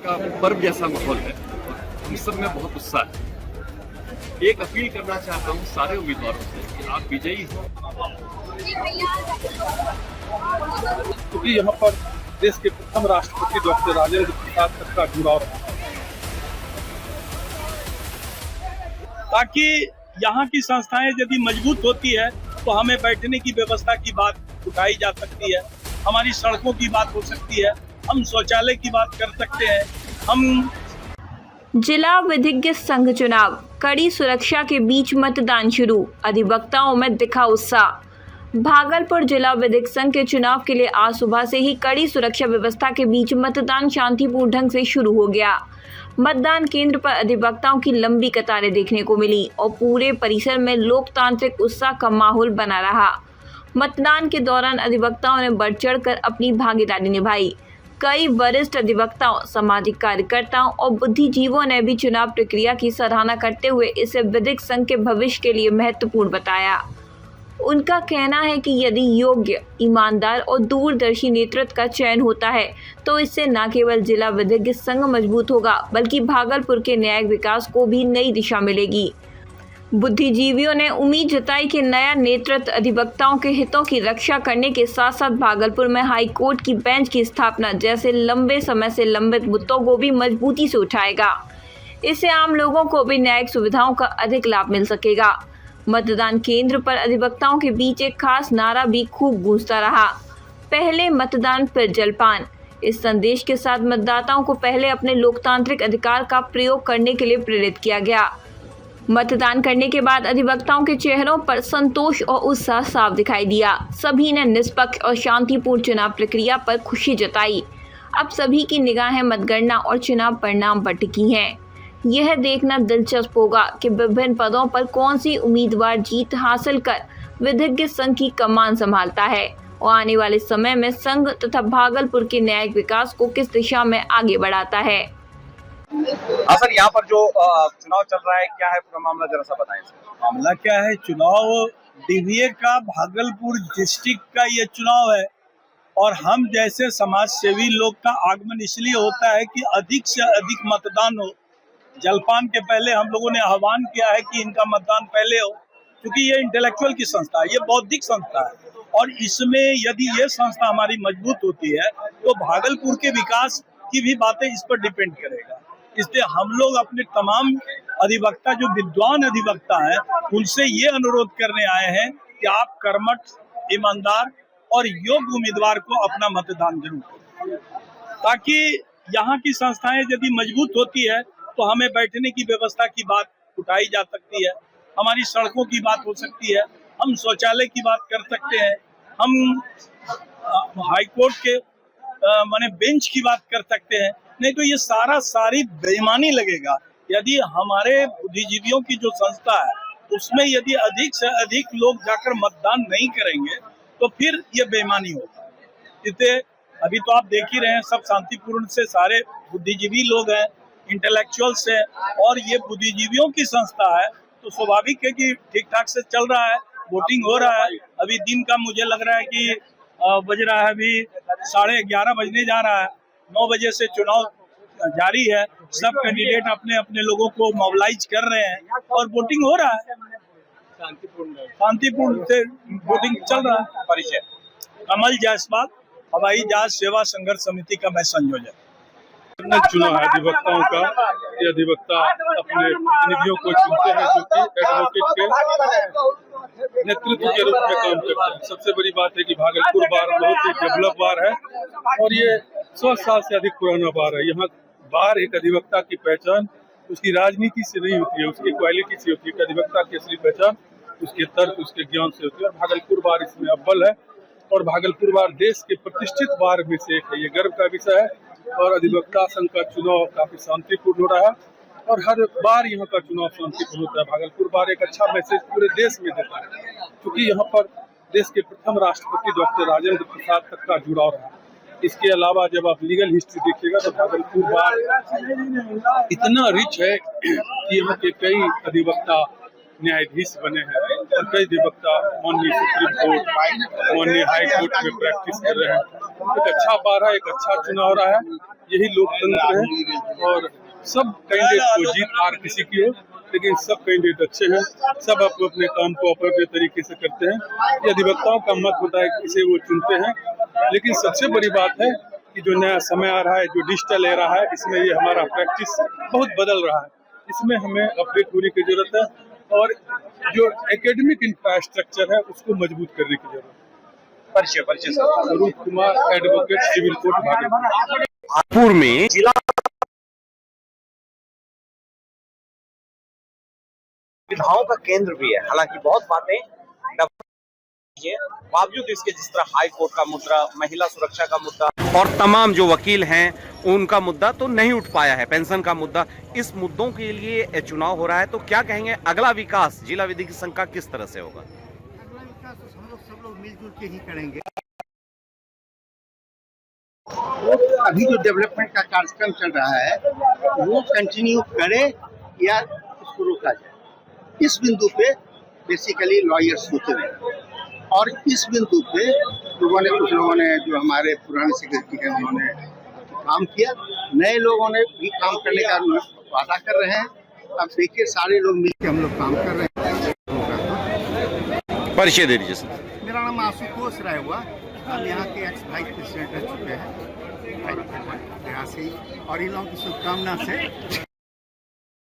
का पर्व जैसा माहौल है। हम सब में बहुत उत्साह है। एक अपील करना चाहता हूँ सारे उम्मीदवारों से कि आप विजयी हो, क्योंकि यहाँ पर देश के प्रथम राष्ट्रपति डॉक्टर राजेंद्र प्रसाद तक का जुड़ाव है, ताकि यहाँ की संस्थाएं यदि मजबूत होती है तो हमें बैठने की व्यवस्था की बात उठाई जा सकती है, हमारी सड़कों की बात हो सकती है, हम शौचालय की बात कर सकते हैं। हम जिला विधिज्ञ संघ चुनाव, कड़ी सुरक्षा के बीच मतदान शुरू, अधिवक्ताओं में दिखा उत्साह। भागलपुर जिला विधिक संघ के चुनाव के लिए आज सुबह से ही कड़ी सुरक्षा व्यवस्था के बीच मतदान शांतिपूर्ण ढंग से शुरू हो गया। मतदान केंद्र पर अधिवक्ताओं की लंबी कतारें देखने को मिली और पूरे परिसर में लोकतांत्रिक उत्साह का माहौल बना रहा। मतदान के दौरान अधिवक्ताओं ने बढ़ चढ़कर अपनी भागीदारी निभाई। कई वरिष्ठ अधिवक्ताओं, सामाजिक कार्यकर्ताओं और बुद्धिजीवियों ने भी चुनाव प्रक्रिया की सराहना करते हुए इसे विधिक संघ के भविष्य के लिए महत्वपूर्ण बताया। उनका कहना है कि यदि योग्य, ईमानदार और दूरदर्शी नेतृत्व का चयन होता है तो इससे न केवल जिला विधिज्ञ संघ मजबूत होगा बल्कि भागलपुर के न्यायिक विकास को भी नई दिशा मिलेगी। बुद्धिजीवियों ने उम्मीद जताई कि नया नेतृत्व अधिवक्ताओं के हितों की रक्षा करने के साथ साथ भागलपुर में हाई कोर्ट की बेंच की स्थापना जैसे लंबे समय से लंबित मुद्दों को भी मजबूती से उठाएगा। इससे आम लोगों को भी न्यायिक सुविधाओं का अधिक लाभ मिल सकेगा। मतदान केंद्र पर अधिवक्ताओं के बीच एक खास नारा भी खूब गूंजता रहा, पहले मतदान फिर जलपान। इस संदेश के साथ मतदाताओं को पहले अपने लोकतांत्रिक अधिकार का प्रयोग करने के लिए प्रेरित किया गया। मतदान करने के बाद अधिवक्ताओं के चेहरों पर संतोष और उत्साह साफ दिखाई दिया। सभी ने निष्पक्ष और शांतिपूर्ण चुनाव प्रक्रिया पर खुशी जताई। अब सभी की निगाहें मतगणना और चुनाव परिणाम पर टिकी हैं। यह देखना दिलचस्प होगा कि विभिन्न पदों पर कौन सी उम्मीदवार जीत हासिल कर विधिज्ञ संघ की कमान संभालता है और आने वाले समय में संघ तथा भागलपुर के न्यायिक विकास को किस दिशा में आगे बढ़ाता है। हाँ सर, यहाँ पर जो चुनाव चल रहा है, क्या है पूरा मामला, जरा सा बताएं सर। मामला क्या है? चुनाव डीवीए का भागलपुर डिस्ट्रिक्ट का ये चुनाव है और हम जैसे समाज सेवी लोग का आगमन इसलिए होता है कि अधिक से अधिक मतदान हो। जलपान के पहले हम लोगों ने आह्वान किया है कि इनका मतदान पहले हो, क्योंकि ये इंटेलेक्चुअल की संस्था है, ये बौद्धिक संस्था है और इसमें यदि ये संस्था हमारी मजबूत होती है तो भागलपुर के विकास की भी बातें इस पर डिपेंड करेगा। इसलिए हम लोग अपने तमाम अधिवक्ता, जो विद्वान अधिवक्ता हैं, उनसे ये अनुरोध करने आए हैं कि आप कर्मठ, ईमानदार और योग्य उम्मीदवार को अपना मतदान जरूर करें, ताकि यहाँ की संस्थाएं यदि मजबूत होती है तो हमें बैठने की व्यवस्था की बात उठाई जा सकती है, हमारी सड़कों की बात हो सकती है, हम शौचालय की बात कर सकते हैं, हम हाईकोर्ट के माने बेंच की बात कर सकते हैं। नहीं तो ये सारी बेईमानी लगेगा यदि हमारे बुद्धिजीवियों की जो संस्था है उसमें यदि अधिक से अधिक लोग जाकर मतदान नहीं करेंगे तो फिर ये बेईमानी होगा। इसलिए अभी तो आप देख ही रहे हैं, सब शांतिपूर्ण से सारे बुद्धिजीवी लोग हैं, इंटेलेक्चुअल्स है और ये बुद्धिजीवियों की संस्था है तो स्वाभाविक है कि ठीक ठाक से चल रहा है, वोटिंग हो रहा है। अभी दिन का मुझे लग रहा है कि बज रहा है, अभी 11:30 बजने जा रहा है, 9 बजे से चुनाव जारी है। सब कैंडिडेट अपने अपने लोगों को मोबिलाइज कर रहे हैं और वोटिंग हो रहा है, शांतिपूर्ण से वोटिंग चल रहा है। परिचय कमल जायसवाल, हवाई जहाज सेवा संघर्ष समिति का मैं संयोजक। चुनाव है अधिवक्ताओं का। ये अधिवक्ता अपने प्रतिनिधियों को चुनते हैं जो कि एडवोकेट के नेतृत्व के रूप में काम करते हैं। सबसे बड़ी बात है कि भागलपुर बार बहुत ही डेवलप बार है और ये 100 साल से अधिक पुराना बार है। यहाँ बार एक अधिवक्ता की पहचान उसकी राजनीति से नहीं होती है, उसकी क्वालिटी से होती है। अधिवक्ता की असली पहचान उसके तर्क, उसके ज्ञान से होती है और भागलपुर बार इसमें अव्वल है और भागलपुर बार देश के प्रतिष्ठित बार में से एक है। ये गर्व का विषय है और अधिवक्ता संघ का चुनाव काफी शांतिपूर्ण हो रहा है और हर बार यहाँ का चुनाव शांतिपूर्ण होता है। भागलपुर बार एक अच्छा मैसेज पूरे देश में देता है, क्योंकि यहाँ पर देश के प्रथम राष्ट्रपति डॉक्टर राजेंद्र प्रसाद तक का जुड़ाव रहा। इसके अलावा जब आप लीगल हिस्ट्री देखिएगा तो भागलपुर बार इतना रिच है कि यहाँ के कई अधिवक्ता न्यायाधीश बने हैं और कई अधिवक्ता माननीय सुप्रीम कोर्ट, माननीय हाई कोर्ट में प्रैक्टिस कर रहे हैं। एक अच्छा बार है, एक अच्छा चुनाव रहा है यही लोकतंत्र है और सब कैंडिडेट को जीत हार किसी की हो, लेकिन सब कैंडिडेट अच्छे हैं, सब अपने काम को अपने तरीके से करते हैं। ये अधिवक्ताओं का मत होता है, किसे वो चुनते हैं। लेकिन सबसे बड़ी बात है कि जो नया समय आ रहा है, जो डिजिटल एरा है, इसमें ये हमारा प्रैक्टिस बहुत बदल रहा है। इसमें हमें अपडेट होने की जरूरत है और जो एकेडमिक इंफ्रास्ट्रक्चर है उसको मजबूत करने की जरूरत है। परिचय sir. Swaroop Kumar, advocate, civil court, Bhagalpur. Bhagalpur में जिला सुविधाओं का केंद्र भी है। हालांकि बहुत बातें बावजूद इसके, जिस तरह हाई कोर्ट का मुद्दा, महिला सुरक्षा का मुद्दा और तमाम जो वकील हैं उनका मुद्दा तो नहीं उठ पाया है, पेंशन का मुद्दा। इस मुद्दों के लिए चुनाव हो रहा है, तो क्या कहेंगे अगला विकास जिला विधिक संघ का किस तरह से होगा? अगला विकास तो हम लोग सब लोग मिलजुल के ही करेंगे। अभी जो डेवलपमेंट का कार्यक्रम चल रहा है वो कंटिन्यू करे या उसको रोका जाए, इस बिंदु पे बेसिकली लॉयर्स सोच रहे हैं। और इस बिंदु पे कुछ लोगों ने जो हमारे पुराने सेक्रेटरी हैं उन्होंने काम किया, नए लोगों ने भी काम करने का वादा कर रहे हैं। अब देखिए सारे लोग मिलकर हम लोग काम कर रहे हैं। परिचय दे दीजिए सर। मेरा नाम आशुतोष राय हुआ, हम यहाँ के एक्स वाइस प्रेसिडेंट रह चुके हैं और यहाँ से, और इन लोगों की शुभकामना से